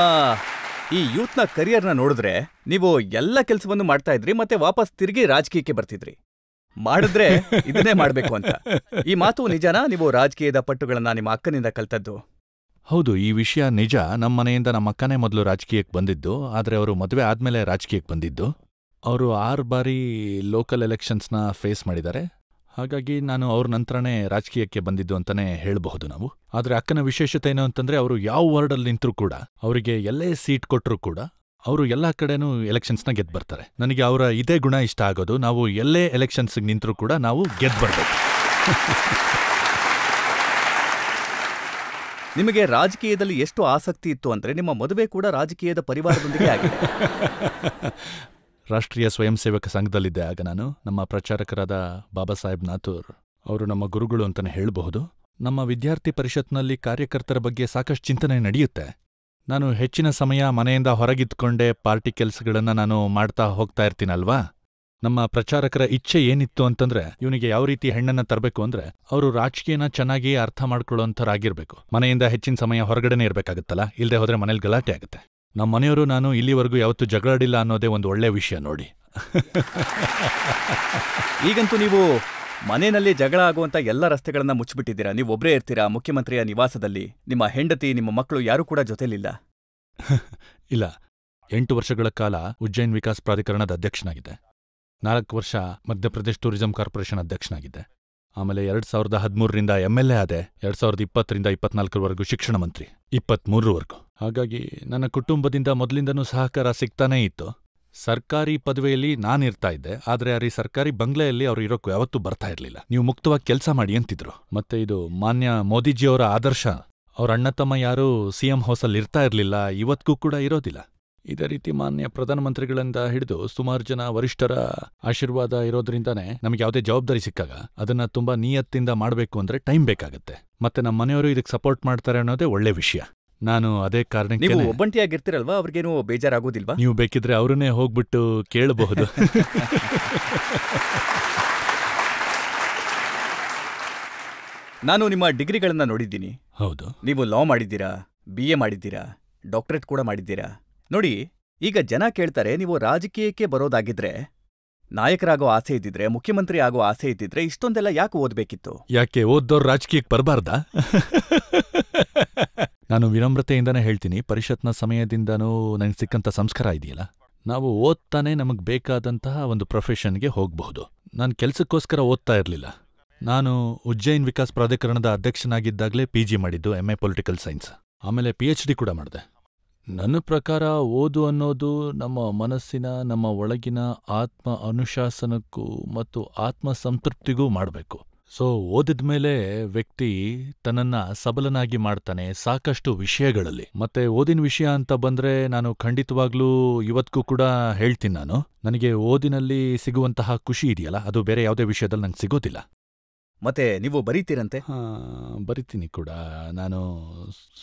ಈ ಯೂತ್ನ ಕರಿಯರ್ನ ನೋಡಿದ್ರೆ ನೀವು ಎಲ್ಲ ಕೆಲಸವನ್ನು ಮಾಡ್ತಾ ಇದ್ರಿ, ಮತ್ತೆ ವಾಪಸ್ ತಿರುಗಿ ರಾಜಕೀಯಕ್ಕೆ ಬರ್ತಿದ್ರಿ. ಮಾಡಿದ್ರೆ ಇದನ್ನೇ ಮಾಡ್ಬೇಕು ಅಂತ. ಈ ಮಾತು ನಿಜನಾ? ನೀವು ರಾಜಕೀಯದ ಪಟ್ಟುಗಳನ್ನ ನಿಮ್ಮ ಅಕ್ಕನಿಂದ ಕಲ್ತದ್ದು? ಹೌದು, ಈ ವಿಷಯ ನಿಜ. ನಮ್ಮ ಮನೆಯಿಂದ ನಮ್ಮ ಅಕ್ಕನೇ ಮೊದಲು ರಾಜಕೀಯಕ್ಕೆ ಬಂದಿದ್ದು. ಆದ್ರೆ ಅವರು ಮದುವೆ ಆದ್ಮೇಲೆ ರಾಜಕೀಯಕ್ಕೆ ಬಂದಿದ್ದು. ಅವರು 6 ಬಾರಿ ಲೋಕಲ್ ಎಲೆಕ್ಷನ್ಸ್ನ ಫೇಸ್ ಮಾಡಿದ್ದಾರೆ. ಹಾಗಾಗಿ ನಾನು ಅವ್ರ ನಂತರನೇ ರಾಜಕೀಯಕ್ಕೆ ಬಂದಿದ್ದು ಅಂತಾನೆ ಹೇಳಬಹುದು ನಾವು. ಆದ್ರೆ ಅಕ್ಕನ ವಿಶೇಷತೆ ಏನು ಅಂತಂದ್ರೆ, ಅವರು ಯಾವ ವಾರ್ಡಲ್ಲಿ ನಿಂತರೂ ಕೂಡ, ಅವರಿಗೆ ಎಲ್ಲೇ ಸೀಟ್ ಕೊಟ್ಟರೂ ಕೂಡ ಅವರು ಎಲ್ಲಾ ಕಡೆನೂ ಎಲೆಕ್ಷನ್ಸ್ನ ಗೆದ್ದು ಬರ್ತಾರೆ. ನನಗೆ ಅವರ ಇದೇ ಗುಣ ಇಷ್ಟ ಆಗೋದು. ನಾವು ಎಲ್ಲೇ ಎಲೆಕ್ಷನ್ಸ್ಗೆ ನಿಂತರೂ ಕೂಡ ನಾವು ಗೆದ್ದು ಬರ್ಬೇಕು. ನಿಮಗೆ ರಾಜಕೀಯದಲ್ಲಿ ಎಷ್ಟು ಆಸಕ್ತಿ ಇತ್ತು ಅಂದ್ರೆ ನಿಮ್ಮ ಮದುವೆ ಕೂಡ ರಾಜಕೀಯದ ಪರಿವಾರದೊಂದಿಗೆ ಆಗಿದೆ. ರಾಷ್ಟ್ರೀಯ ಸ್ವಯಂ ಸೇವಕ ಸಂಘದಲ್ಲಿದ್ದೆ ಆಗ ನಾನು. ನಮ್ಮ ಪ್ರಚಾರಕರಾದ ಬಾಬಾ ಸಾಹೇಬ್ ನಾಥೂರ್ ಅವರು ನಮ್ಮ ಗುರುಗಳು ಅಂತಾನೆ ಹೇಳಬಹುದು. ನಮ್ಮ ವಿದ್ಯಾರ್ಥಿ ಪರಿಷತ್ನಲ್ಲಿ ಕಾರ್ಯಕರ್ತರ ಬಗ್ಗೆ ಸಾಕಷ್ಟು ಚಿಂತನೆ ನಡೆಯುತ್ತೆ. ನಾನು ಹೆಚ್ಚಿನ ಸಮಯ ಮನೆಯಿಂದ ಹೊರಗಿದ್ಕೊಂಡೇ ಪಾರ್ಟಿ ಕೆಲಸಗಳನ್ನ ನಾನು ಮಾಡ್ತಾ ಹೋಗ್ತಾ ಇರ್ತೀನಲ್ವಾ. ನಮ್ಮ ಪ್ರಚಾರಕರ ಇಚ್ಛೆ ಏನಿತ್ತು ಅಂತಂದ್ರೆ ಇವನಿಗೆ ಯಾವ ರೀತಿ ಹೆಣ್ಣನ್ನ ತರಬೇಕು ಅಂದ್ರೆ ಅವರು ರಾಜಕೀಯನ ಚೆನ್ನಾಗಿ ಅರ್ಥ ಮಾಡ್ಕೊಳ್ಳೋಂಥರಾಗಿರ್ಬೇಕು. ಮನೆಯಿಂದ ಹೆಚ್ಚಿನ ಸಮಯ ಹೊರಗಡೆನೇ ಇರಬೇಕಾಗುತ್ತಲ್ಲ, ಇಲ್ಲದೆ ಹೋದ್ರೆ ಮನೇಲಿ ಗಲಾಟೆ ಆಗುತ್ತೆ. ನಮ್ಮ ಮನೆಯವರು ನಾನು ಇಲ್ಲಿವರೆಗೂ ಯಾವತ್ತೂ ಜಗಳಾಡಿಲ್ಲ ಅನ್ನೋದೇ ಒಂದು ಒಳ್ಳೆ ವಿಷಯ ನೋಡಿ. ಈಗಂತೂ ನೀವು ಮನೆಯಲ್ಲಿ ಜಗಳ ಆಗುವಂತ ಎಲ್ಲ ರಸ್ತೆಗಳನ್ನ ಮುಚ್ಚಿಬಿಟ್ಟಿದ್ದೀರಾ. ನೀವು ಒಬ್ಬರೇ ಇರ್ತೀರಾ ಮುಖ್ಯಮಂತ್ರಿಯ ನಿವಾಸದಲ್ಲಿ. ನಿಮ್ಮ ಹೆಂಡತಿ, ನಿಮ್ಮ ಮಕ್ಕಳು ಯಾರೂ ಕೂಡ ಜೊತೆಲಿಲ್ಲ. ಇಲ್ಲ, 8 ವರ್ಷಗಳ ಕಾಲ ಉಜ್ಜೈನ್ ವಿಕಾಸ್ ಪ್ರಾಧಿಕರಣದ ಅಧ್ಯಕ್ಷನಾಗಿದ್ದೆ. 4 ವರ್ಷ ಮಧ್ಯಪ್ರದೇಶ್ ಟೂರಿಸಂ ಕಾರ್ಪೊರೇಷನ್ ಅಧ್ಯಕ್ಷನಾಗಿದ್ದೆ. ಆಮೇಲೆ 2013ರಿಂದ MLA ಆದೆ. 2020ರಿಂದ 24ರವರೆಗೂ ಶಿಕ್ಷಣ ಮಂತ್ರಿ, 23ರವರೆಗೂ. ಹಾಗಾಗಿ ನನ್ನ ಕುಟುಂಬದಿಂದ ಮೊದಲಿಂದನೂ ಸಹಕಾರ ಸಿಗ್ತಾನೇ ಇತ್ತು. ಸರ್ಕಾರಿ ಪದವಿಯಲ್ಲಿ ನಾನಿರ್ತಾ ಇದ್ದೆ, ಆದ್ರೆ ಅಲ್ಲಿ ಸರ್ಕಾರಿ ಬಂಗ್ಲೆಯಲ್ಲಿ ಅವ್ರು ಇರೋಕ್ಕೂ ಯಾವತ್ತೂ ಬರ್ತಾ ಇರಲಿಲ್ಲ. ನೀವು ಮುಕ್ತವಾಗಿ ಕೆಲಸ ಮಾಡಿ ಅಂತಿದ್ರು. ಮತ್ತೆ ಇದು ಮಾನ್ಯ ಮೋದಿಜಿಯವರ ಆದರ್ಶ. ಅವ್ರ ಅಣ್ಣ ತಮ್ಮ ಯಾರೂ CM ಹೌಸಲ್ಲಿ ಇರ್ತಾ ಇರಲಿಲ್ಲ, ಇವತ್ತಿಗೂ ಕೂಡ ಇರೋದಿಲ್ಲ. ಇದೇ ರೀತಿ ಮಾನ್ಯ ಪ್ರಧಾನಮಂತ್ರಿಗಳಿಂದ ಹಿಡಿದು ಸುಮಾರು ಜನ ವರಿಷ್ಠರ ಆಶೀರ್ವಾದ ಇರೋದ್ರಿಂದಾನೇ ನಮಗೆ ಯಾವುದೇ ಜವಾಬ್ದಾರಿ ಸಿಕ್ಕಾಗ ಅದನ್ನ ತುಂಬಾ ನಿಯತ್ತಿಂದ ಮಾಡಬೇಕು ಅಂದ್ರೆ ಟೈಮ್ ಬೇಕಾಗತ್ತೆ. ಮತ್ತೆ ನಮ್ಮ ಮನೆಯವರು ಇದಕ್ಕೆ ಸಪೋರ್ಟ್ ಮಾಡ್ತಾರೆ ಅನ್ನೋದೇ ಒಳ್ಳೆ ವಿಷಯ. ನಾನು ಅದೇ ಕಾರಣಕ್ಕೆ. ನೀವು ಒಬ್ಬಂಟಿಯಾಗಿರ್ತೀರಲ್ವಾ, ಅವ್ರಿಗೇನು ಬೇಜಾರಾಗೋದಿಲ್ವಾ? ನೀವು ಬೇಕಿದ್ರೆ ಅವ್ರನ್ನೇ ಹೋಗ್ಬಿಟ್ಟು ಕೇಳಬಹುದು. ನಾನು ನಿಮ್ಮ ಡಿಗ್ರಿಗಳನ್ನ ನೋಡಿದ್ದೀನಿ. ಹೌದು. ನೀವು ಲಾ ಮಾಡಿದ್ದೀರಾ, BA ಮಾಡಿದ್ದೀರಾ, ಡಾಕ್ಟರೇಟ್ ಕೂಡ ಮಾಡಿದ್ದೀರಾ. ನೋಡಿ, ಈಗ ಜನ ಕೇಳ್ತಾರೆ, ನೀವು ರಾಜಕೀಯಕ್ಕೆ ಬರೋದಾಗಿದ್ರೆ, ನಾಯಕರಾಗೋ ಆಸೆ ಇದ್ದಿದ್ರೆ, ಮುಖ್ಯಮಂತ್ರಿ ಆಗೋ ಆಸೆ ಇದ್ದಿದ್ರೆ ಇಷ್ಟೊಂದೆಲ್ಲ ಯಾಕೆ ಓದ್ಬೇಕಿತ್ತು? ಯಾಕೆ ಓದ್ದವ್ರು ರಾಜಕೀಯಕ್ಕೆ ಬರಬಾರ್ದಾ? ನಾನು ವಿನಮ್ರತೆಯಿಂದನೇ ಹೇಳ್ತೀನಿ, ಪರಿಷತ್ನ ಸಮಯದಿಂದನೂ ನಂಗೆ ಸಿಕ್ಕಂತ ಸಂಸ್ಕಾರ ಇದೆಯಲ್ಲ, ನಾವು ಓದ್ತಾನೆ ನಮಗೆ ಬೇಕಾದಂತಹ ಒಂದು ಪ್ರೊಫೆಷನ್ಗೆ ಹೋಗಬಹುದು. ನಾನು ಕೆಲ್ಸಕ್ಕೋಸ್ಕರ ಓದ್ತಾ ಇರಲಿಲ್ಲ. ನಾನು ಉಜ್ಜೈನ್ ವಿಕಾಸ್ ಪ್ರಾಧಿಕರಣದ ಅಧ್ಯಕ್ಷನಾಗಿದ್ದಾಗಲೇ PG ಮಾಡಿದ್ದು, MA ಪೊಲಿಟಿಕಲ್ ಸೈನ್ಸ್. ಆಮೇಲೆ PhD ಕೂಡ ಮಾಡಿದೆ. ನನ್ನ ಪ್ರಕಾರ ಓದು ಅನ್ನೋದು ನಮ್ಮ ಮನಸ್ಸಿನ, ನಮ್ಮ ಒಳಗಿನ ಆತ್ಮ ಅನುಶಾಸನಕ್ಕೂ ಮತ್ತು ಆತ್ಮ ಸಂತೃಪ್ತಿಗೂ ಮಾಡಬೇಕು. ಸೊ ಓದಿದ್ಮೇಲೆ ವ್ಯಕ್ತಿ ತನ್ನನ್ನ ಸಬಲನಾಗಿ ಮಾಡ್ತಾನೆ ಸಾಕಷ್ಟು ವಿಷಯಗಳಲ್ಲಿ. ಮತ್ತೆ ಓದಿನ ವಿಷಯ ಅಂತ ಬಂದ್ರೆ ನಾನು ಖಂಡಿತವಾಗ್ಲೂ ಇವತ್ತಿಗೂ ಕೂಡ ಹೇಳ್ತೀನಿ, ನನಗೆ ಓದಿನಲ್ಲಿ ಸಿಗುವಂತಹ ಖುಷಿ ಇದೆಯಲ್ಲ, ಅದು ಬೇರೆ ಯಾವುದೇ ವಿಷಯದಲ್ಲಿ ನಂಗೆ ಸಿಗೋದಿಲ್ಲ. ಮತ್ತೆ ನೀವು ಬರೀತೀರಂತೆ? ಬರಿತೀನಿ ಕೂಡ. ನಾನು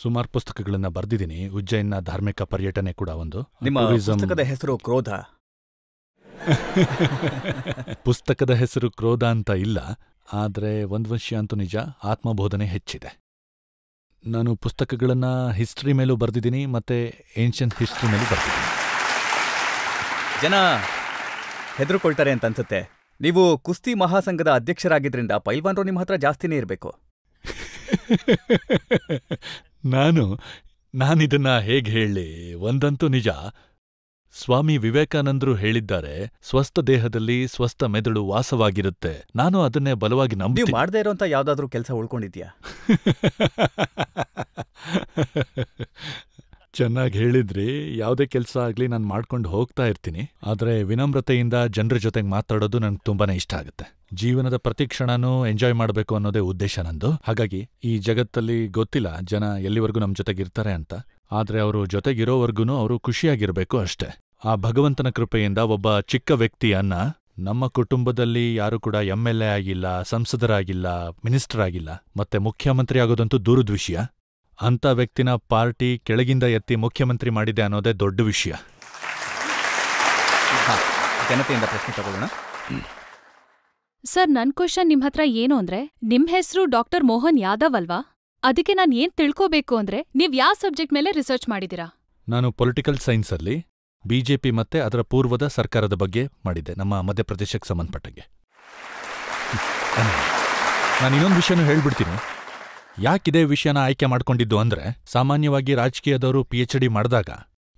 ಸುಮಾರು ಪುಸ್ತಕಗಳನ್ನ ಬರ್ದಿದ್ದೀನಿ. ಉಜ್ಜೈನ್ನ ಧಾರ್ಮಿಕ ಪರ್ಯಟನೆ ಕೂಡ ಒಂದು. ನಿಮ್ಮ ಪುಸ್ತಕದ ಹೆಸರು ಕ್ರೋಧ? ಪುಸ್ತಕದ ಹೆಸರು ಕ್ರೋಧ ಅಂತ ಇಲ್ಲ, ಆದ್ರೆ ಒಂದು ವಿಷಯ ಅಂತೂ ನಿಜ, ಆತ್ಮಬೋಧನೆ ಹೆಚ್ಚಿದೆ. ನಾನು ಪುಸ್ತಕಗಳನ್ನ ಹಿಸ್ಟ್ರಿ ಮೇಲೂ ಬರ್ದಿದ್ದೀನಿ, ಮತ್ತೆ ಏನ್ಷಿಯಂಟ್ ಹಿಸ್ಟ್ರಿ ಮೇಲೂ ಬರ್ದಿದ್ದೀನಿ. ಜನ ಹೆದರ್ಕೊಳ್ತಾರೆ ಅಂತ ಅನ್ಸುತ್ತೆ. ನೀವು ಕುಸ್ತಿ ಮಹಾಸಂಘದ ಅಧ್ಯಕ್ಷರಾಗಿದ್ರಿಂದ ಪೈಲ್ವಾನ್ರು ನಿಮ್ಮ ಹತ್ರ ಜಾಸ್ತಿನೇ ಇರಬೇಕು. ನಾನಿದನ್ನ ಹೇಗೆ ಹೇಳಿ, ಒಂದಂತೂ ನಿಜ. ಸ್ವಾಮಿ ವಿವೇಕಾನಂದರು ಹೇಳಿದ್ದಾರೆ, ಸ್ವಸ್ಥ ದೇಹದಲ್ಲಿ ಸ್ವಸ್ಥ ಮೆದುಳು ವಾಸವಾಗಿರುತ್ತೆ. ನಾನು ಅದನ್ನೇ ಬಲವಾಗಿ ನಂಬ್ತೀನಿ. ನೀವು ಮಾಡದೇ ಇರೋಂಥ ಯಾವ್ದಾದ್ರೂ ಕೆಲಸ ಉಳ್ಕೊಂಡಿದ್ಯಾ? ಚೆನ್ನಾಗಿ ಹೇಳಿದ್ರಿ. ಯಾವುದೇ ಕೆಲಸ ಆಗ್ಲಿ ನಾನು ಮಾಡ್ಕೊಂಡು ಹೋಗ್ತಾ ಇರ್ತೀನಿ. ಆದ್ರೆ ವಿನಮ್ರತೆಯಿಂದ ಜನರ ಜೊತೆಗೆ ಮಾತಾಡೋದು ನಂಗೆ ತುಂಬಾನೇ ಇಷ್ಟ ಆಗುತ್ತೆ. ಜೀವನದ ಪ್ರತಿ ಕ್ಷಣನೂ ಎಂಜಾಯ್ ಮಾಡಬೇಕು ಅನ್ನೋದೇ ಉದ್ದೇಶ ನಂದು. ಹಾಗಾಗಿ ಈ ಜಗತ್ತಲ್ಲಿ ಗೊತ್ತಿಲ್ಲ ಜನ ಎಲ್ಲಿವರೆಗೂ ನಮ್ಮ ಜೊತೆಗಿರ್ತಾರೆ ಅಂತ, ಆದ್ರೆ ಅವರು ಜೊತೆಗಿರೋವರೆಗೂ ಅವರು ಖುಷಿಯಾಗಿರ್ಬೇಕು ಅಷ್ಟೇ. ಆ ಭಗವಂತನ ಕೃಪೆಯಿಂದ ಒಬ್ಬ ಚಿಕ್ಕ ವ್ಯಕ್ತಿಯನ್ನ ನಮ್ಮ ಕುಟುಂಬದಲ್ಲಿ ಯಾರು ಕೂಡ MLA ಆಗಿಲ್ಲ, ಸಂಸದರಾಗಿಲ್ಲ, ಮಿನಿಸ್ಟರ್ ಆಗಿಲ್ಲ, ಮತ್ತೆ ಮುಖ್ಯಮಂತ್ರಿ ಆಗೋದಂತೂ ದೂರದ ವಿಷಯ. ಅಂತ ವ್ಯಕ್ತಿನ ಪಾರ್ಟಿ ಕೆಳಗಿಂದ ಎತ್ತಿ ಮುಖ್ಯಮಂತ್ರಿ ಮಾಡಿದೆ ಅನ್ನೋದೇ ದೊಡ್ಡ ವಿಷಯ. ಜನತೆಯಿಂದ ಪ್ರಶ್ನೆ ತಗೊಳ್ಳೋಣ. ಸರ್, ನನ್ ಕ್ವಶನ್ ನಿಮ್ ಹತ್ರ ಏನು ಅಂದ್ರೆ, ನಿಮ್ ಹೆಸರು ಡಾಕ್ಟರ್ ಮೋಹನ್ ಯಾದವ್ ಅಲ್ವಾ? ಅದಕ್ಕೆ ನಾನ್ ಏನ್ ತಿಳ್ಕೋಬೇಕು ಅಂದ್ರೆ, ನೀವ್ ಯಾವ ಸಬ್ಜೆಕ್ಟ್ ಮೇಲೆ ರಿಸರ್ಚ್ ಮಾಡಿದೀರಾ? ನಾನು ಪೊಲಿಟಿಕಲ್ ಸೈನ್ಸಲ್ಲಿ BJP ಮತ್ತೆ ಅದರ ಪೂರ್ವದ ಸರ್ಕಾರದ ಬಗ್ಗೆ ಮಾಡಿದ್ದೆ, ನಮ್ಮ ಮಧ್ಯಪ್ರದೇಶಕ್ಕೆ ಸಂಬಂಧಪಟ್ಟಂಗೆ. ನಾನು ಇನ್ನೊಂದು ವಿಷಯನೂ ಹೇಳ್ಬಿಡ್ತೀನಿ. ಯಾಕಿದೇ ವಿಷಯನ ಆಯ್ಕೆ ಮಾಡ್ಕೊಂಡಿದ್ದು ಅಂದ್ರೆ, ಸಾಮಾನ್ಯವಾಗಿ ರಾಜಕೀಯದವರು PhD ಮಾಡಿದಾಗ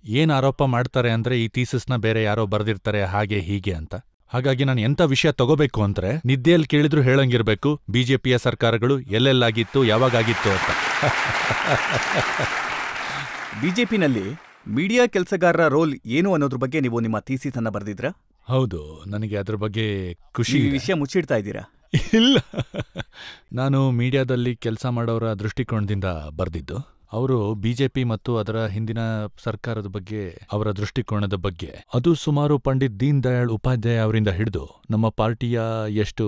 ಏನ್ ಆರೋಪ ಮಾಡ್ತಾರೆ ಅಂದ್ರೆ, ಈ ಥೀಸಿಸ್ನ ಬೇರೆ ಯಾರೋ ಬರೆದಿರ್ತಾರೆ ಹಾಗೆ ಹೀಗೆ ಅಂತ. ಹಾಗಾಗಿ ನಾನು ಎಂಥ ವಿಷಯ ತಗೋಬೇಕು ಅಂದ್ರೆ, ನಿದ್ದೆಯಲ್ಲಿ ಕೇಳಿದ್ರು ಹೇಳಂಗಿರ್ಬೇಕು, BJPಯ ಸರ್ಕಾರಗಳು ಎಲ್ಲೆಲ್ಲಾಗಿತ್ತು, ಯಾವಾಗಾಗಿತ್ತು ಅಂತ. BJPನಲ್ಲಿ ಮೀಡಿಯಾ ಕೆಲಸಗಾರರ ರೋಲ್ ಏನು ಅನ್ನೋದ್ರ ಬಗ್ಗೆ ನೀವು ನಿಮ್ಮ ಥೀಸಿಸ್ ಅನ್ನ ಬರೆದಿದ್ರಾ? ಹೌದು, ನನಗೆ ಅದ್ರ ಬಗ್ಗೆ ಖುಷಿ. ಈ ವಿಷಯ ಮುಚ್ಚಿಡ್ತಾ ಇದ್ದೀರಾ? ಇಲ್ಲ, ನಾನು ಮೀಡಿಯಾದಲ್ಲಿ ಕೆಲಸ ಮಾಡೋರ ದೃಷ್ಟಿಕೋನದಿಂದ ಬರೆದಿದ್ದು. ಅವರು BJP ಮತ್ತು ಅದರ ಹಿಂದಿನ ಸರ್ಕಾರದ ಬಗ್ಗೆ, ಅವರ ದೃಷ್ಟಿಕೋನದ ಬಗ್ಗೆ, ಅದು ಸುಮಾರು ಪಂಡಿತ್ ದೀನ್ ದಯಾಳ್ ಉಪಾಧ್ಯಾಯ ಅವರಿಂದ ಹಿಡಿದು ನಮ್ಮ ಪಾರ್ಟಿಯ ಎಷ್ಟು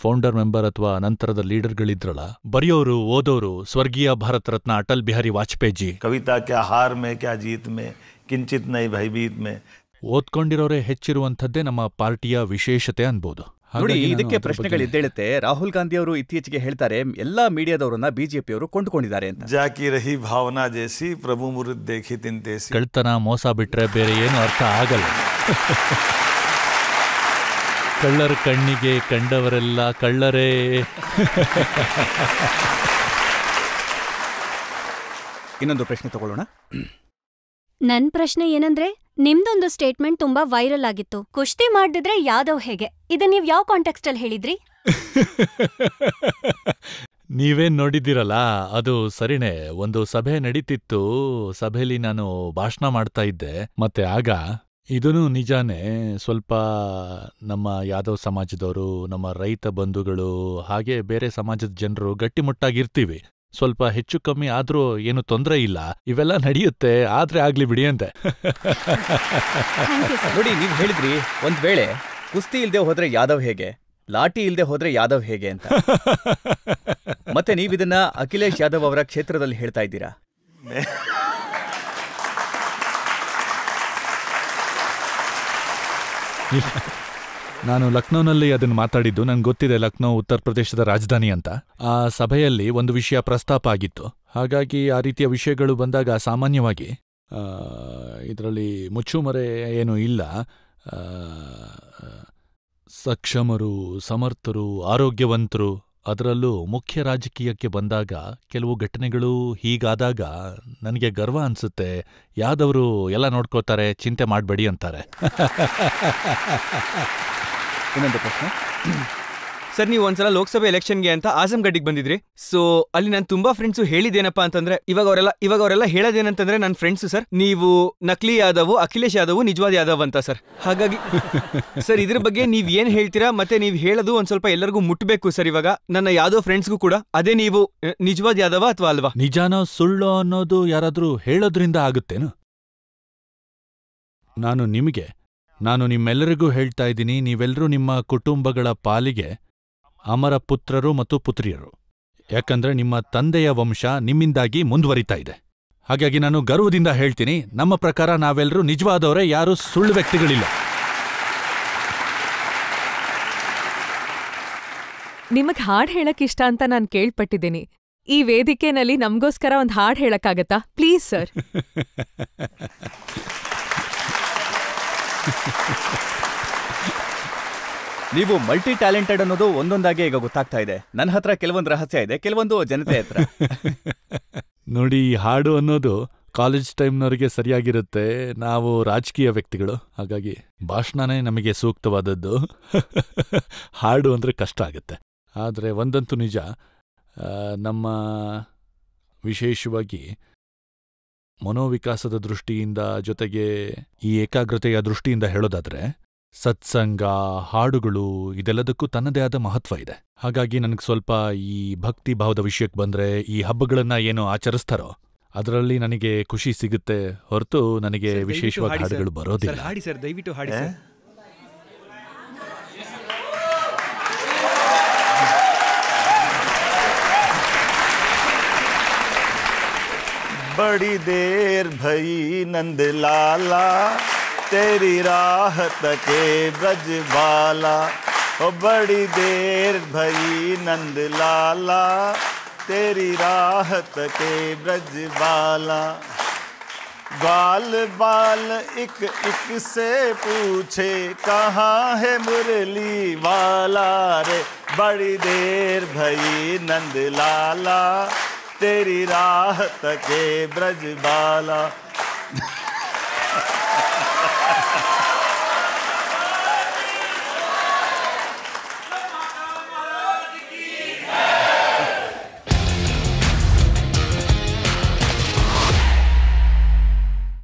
ಫೌಂಡರ್ ಮೆಂಬರ್ ಅಥವಾ ನಂತರದ ಲೀಡರ್ಗಳಿದ್ರಲ್ಲ, ಬರೆಯೋರು, ಓದೋರು, ಸ್ವರ್ಗೀಯ ಭಾರತ ರತ್ನ ಅಟಲ್ ಬಿಹಾರಿ ವಾಜಪೇಯಿ ಜಿ. ಕವಿತಾ ಕ್ಯಾ ಹಾರ್ ಮೇ ಕ್ಯಾ ಜೀತ್ ಮೇ ಕಿಂಚಿತ್ ನೈ ಭಯಭೀತ್ ಮೇ ಓದ್ಕೊಂಡಿರೋರೇ ಹೆಚ್ಚಿರುವಂಥದ್ದೇ ನಮ್ಮ ಪಾರ್ಟಿಯ ವಿಶೇಷತೆ ಅನ್ಬೋದು. ನೋಡಿ, ಇದಕ್ಕೆ ಪ್ರಶ್ನೆಗಳಿದ್ದೇಳುತ್ತೆ. ರಾಹುಲ್ ಗಾಂಧಿ ಅವರು ಇತ್ತೀಚೆಗೆ ಹೇಳ್ತಾರೆ ಎಲ್ಲಾ ಮೀಡಿಯಾದವರನ್ನ ಬಿಜೆಪಿಯವರು ಕೊಂಡುಕೊಂಡಿದ್ದಾರೆ ಅಂತ. ಜಾಕಿ ರಹಿ ಭಾವನಾ ಜೇಸಿ ಪ್ರಭು ಮುರುದ್ ದೇಖಿ ತಿಂತೇಸಿ. ಕಳ್ತನ ಮೋಸ ಬಿಟ್ರೆ ಬೇರೆ ಏನು ಅರ್ಥ ಆಗಲ್ಲ. ಕಳ್ಳರ ಕಣ್ಣಿಗೆ ಕಂಡವರೆಲ್ಲ ಕಳ್ಳರೇ. ಇನ್ನೊಂದು ಪ್ರಶ್ನೆ ತಗೊಳ್ಳೋಣ. ನನ್ ಪ್ರಶ್ನೆ ಏನಂದ್ರೆ, ನಿಮ್ದೊಂದು ಸ್ಟೇಟ್ಮೆಂಟ್ ತುಂಬಾ ವೈರಲ್ ಆಗಿತ್ತು. ಕುಸ್ತಿ ಮಾಡ್ದಿದ್ರೆ ಯಾದವ್ ಹೇಗೆ? ಇದನ್ನ ನೀವ್ ಯಾವ ಕಾಂಟೆಕ್ಸ್ಟ್ ಅಲ್ಲಿ ಹೇಳಿದ್ರಿ? ನೀವೇನ್ ನೋಡಿದ್ದೀರಲ್ಲ, ಅದು ಸರಿನೇ. ಒಂದು ಸಭೆ ನಡೀತಿತ್ತು. ಸಭೆಯಲ್ಲಿ ನಾನು ಭಾಷಣ ಮಾಡ್ತಾ ಇದ್ದೆ. ಮತ್ತೆ ಆಗ ಇದೂ ನಿಜಾನೇ, ಸ್ವಲ್ಪ ನಮ್ಮ ಯಾದವ್ ಸಮಾಜದವರು, ನಮ್ಮ ರೈತ ಬಂಧುಗಳು, ಹಾಗೆ ಬೇರೆ ಸಮಾಜದ ಜನರು ಗಟ್ಟಿಮುಟ್ಟಾಗಿರ್ತೀವಿ. ಸ್ವಲ್ಪ ಹೆಚ್ಚು ಕಮ್ಮಿ ಆದ್ರೂ ಏನು ತೊಂದರೆ ಇಲ್ಲ, ಇವೆಲ್ಲ ನಡೆಯುತ್ತೆ, ಆದ್ರೆ ಆಗ್ಲಿ ಬಿಡಿ ಅಂತೆ. ನೋಡಿ, ನೀವ್ ಹೇಳಿದ್ರಿ ಒಂದ್ ವೇಳೆ ಕುಸ್ತಿ ಇಲ್ದೆ ಹೋದ್ರೆ ಯಾದವ್ ಹೇಗೆ, ಲಾಠಿ ಇಲ್ದೆ ಹೋದ್ರೆ ಯಾದವ್ ಹೇಗೆ ಅಂತ. ಮತ್ತೆ ನೀವಿದನ್ನ ಅಖಿಲೇಶ್ ಯಾದವ್ ಅವರ ಕ್ಷೇತ್ರದಲ್ಲಿ ಹೇಳ್ತಾ ಇದ್ದೀರಾ. ನಾನು ಲಕ್ನೋನಲ್ಲಿ ಅದನ್ನು ಮಾತಾಡಿದ್ದು. ನಂಗೆ ಗೊತ್ತಿದೆ ಲಕ್ನೋ ಉತ್ತರ ಪ್ರದೇಶದ ರಾಜಧಾನಿ ಅಂತ. ಆ ಸಭೆಯಲ್ಲಿ ಒಂದು ವಿಷಯ ಪ್ರಸ್ತಾಪ ಆಗಿತ್ತು. ಹಾಗಾಗಿ ಆ ರೀತಿಯ ವಿಷಯಗಳು ಬಂದಾಗ ಸಾಮಾನ್ಯವಾಗಿ ಇದರಲ್ಲಿ ಮುಚ್ಚುಮರೆ ಏನೂ ಇಲ್ಲ. ಸಕ್ಷಮರು, ಸಮರ್ಥರು, ಆರೋಗ್ಯವಂತರು, ಅದರಲ್ಲೂ ಮುಖ್ಯ ರಾಜಕೀಯಕ್ಕೆ ಬಂದಾಗ ಕೆಲವು ಘಟನೆಗಳು ಹೀಗಾದಾಗ ನನಗೆ ಗರ್ವ ಅನ್ಸುತ್ತೆ. ಯಾದವರು ಎಲ್ಲ ನೋಡ್ಕೋತಾರೆ, ಚಿಂತೆ ಮಾಡಬೇಡಿ ಅಂತಾರೆ. ಇನ್ನೊಂದು ಪ್ರಶ್ನೆ ಸರ್, ನೀವು ಒಂದ್ಸಲ ಲೋಕಸಭೆ ಎಲೆಕ್ಷನ್ಗೆ ಅಂತ ಆಜಮ್ಗಢಿಗೆ ಬಂದಿದ್ರಿ. ಸೊ ಅಲ್ಲಿ ನಾನು ತುಂಬಾ ಫ್ರೆಂಡ್ಸು ಹೇಳಿದ್ದೇನಪ್ಪ ಅಂತಂದ್ರೆ, ಇವಾಗ ಅವರೆಲ್ಲ ಹೇಳೋದೇನಂತಂದ್ರೆ, ನನ್ನ ಫ್ರೆಂಡ್ಸು ಸರ್, ನೀವು ನಕಲಿ ಯಾದವ್, ಅಖಿಲೇಶ್ ಯಾದವ್ ನಿಜವಾದ ಯಾದವ್ ಅಂತ ಸರ್. ಹಾಗಾಗಿ ಸರ್, ಇದ್ರ ಬಗ್ಗೆ ನೀವ್ ಏನ್ ಹೇಳ್ತೀರಾ? ಮತ್ತೆ ನೀವ್ ಹೇಳೋದು ಒಂದ್ ಸ್ವಲ್ಪ ಎಲ್ಲರಿಗೂ ಮುಟ್ಬೇಕು ಸರ್. ಇವಾಗ ನನ್ನ ಯಾದವ್ ಫ್ರೆಂಡ್ಸ್ಗೂ ಕೂಡ ಅದೇ, ನೀವು ನಿಜವಾದ ಯಾದವ ಅಥವಾ ಅಲ್ವಾ? ನಿಜಾನೋ ಸುಳ್ಳೋ ಅನ್ನೋದು ಯಾರಾದ್ರೂ ಹೇಳೋದ್ರಿಂದ ಆಗುತ್ತೇನು? ನಾನು ನಿಮ್ಮೆಲ್ಲರಿಗೂ ಹೇಳ್ತಾ ಇದ್ದೀನಿ, ನೀವೆಲ್ಲರೂ ನಿಮ್ಮ ಕುಟುಂಬಗಳ ಪಾಲಿಗೆ ಅಮರ ಪುತ್ರರು ಮತ್ತು ಪುತ್ರಿಯರು. ಯಾಕಂದ್ರೆ ನಿಮ್ಮ ತಂದೆಯ ವಂಶ ನಿಮ್ಮಿಂದಾಗಿ ಮುಂದುವರಿತಾ ಇದೆ. ಹಾಗಾಗಿ ನಾನು ಗರ್ವದಿಂದ ಹೇಳ್ತೀನಿ, ನಮ್ಮ ಪ್ರಕಾರ ನಾವೆಲ್ಲರೂ ನಿಜವಾದವರೇ, ಯಾರೂ ಸುಳ್ಳು ವ್ಯಕ್ತಿಗಳಿಲ್ಲ. ನಿಮಗ್ ಹಾಡ್ ಹೇಳಕ್ ಇಷ್ಟ ಅಂತ ನಾನ್ ಕೇಳ್ಪಟ್ಟಿದ್ದೀನಿ. ಈ ವೇದಿಕೆನಲ್ಲಿ ನಮ್ಗೋಸ್ಕರ ಒಂದ್ ಹಾಡ್ ಹೇಳಕ್ಕಾಗತ್ತಾ ಪ್ಲೀಸ್ ಸರ್? ನೀವು ಮಲ್ಟಿ ಟ್ಯಾಲೆಂಟೆಡ್ ಅನ್ನೋದು ಒಂದೊಂದಾಗಿ ಈಗ ಗೊತ್ತಾಗ್ತಾ ಇದೆ. ನನ್ನ ಹತ್ರ ಕೆಲವೊಂದು ರಹಸ್ಯ ಇದೆ, ಕೆಲವೊಂದು ಜನತೆ ಹತ್ರ. ನೋಡಿ, ಹಾಡು ಅನ್ನೋದು ಕಾಲೇಜ್ ಟೈಮ್ನವ್ರಿಗೆ ಸರಿಯಾಗಿರುತ್ತೆ. ನಾವು ರಾಜಕೀಯ ವ್ಯಕ್ತಿಗಳು, ಹಾಗಾಗಿ ಭಾಷಣನೇ ನಮಗೆ ಸೂಕ್ತವಾದದ್ದು. ಹಾಡು ಅಂದ್ರೆ ಕಷ್ಟ ಆಗುತ್ತೆ. ಆದರೆ ಒಂದಂತೂ ನಿಜ, ನಮ್ಮ ವಿಶೇಷವಾಗಿ ಮನೋವಿಕಾಸದ ದೃಷ್ಟಿಯಿಂದ, ಜೊತೆಗೆ ಈ ಏಕಾಗ್ರತೆಯ ದೃಷ್ಟಿಯಿಂದ ಹೇಳೋದಾದ್ರೆ, ಸತ್ಸಂಗ, ಹಾಡುಗಳು, ಇದೆಲ್ಲದಕ್ಕೂ ತನ್ನದೇ ಆದ ಮಹತ್ವ ಇದೆ. ಹಾಗಾಗಿ ನನಗೆ ಸ್ವಲ್ಪ ಈ ಭಕ್ತಿ ಭಾವದ ವಿಷಯಕ್ಕೆ ಬಂದ್ರೆ, ಈ ಹಬ್ಬಗಳನ್ನ ಏನು ಆಚರಿಸ್ತಾರೋ ಅದರಲ್ಲಿ ನನಗೆ ಖುಷಿ ಸಿಗುತ್ತೆ ಹೊರತು ನನಗೆ ವಿಶೇಷವಾಗಿ ಹಾಡುಗಳು ಬರೋದಿಲ್ಲ. ಹಾಡಿ ಸರ್, ದಯವಿಟ್ಟು ಹಾಡಿ ಸರ್. बड़ी देर भई नंद लाला, तेरी राह तके ब्रज बाला. ओ बड़ी देर भई नंद लाला, तेरी राह तके ब्रज बाला. बाल बाल एक एक से पूछे, कहाँ है मुरली वाला रे. बड़ी देर भई नंद लाला, तेरी राह तके ब्रज बाला.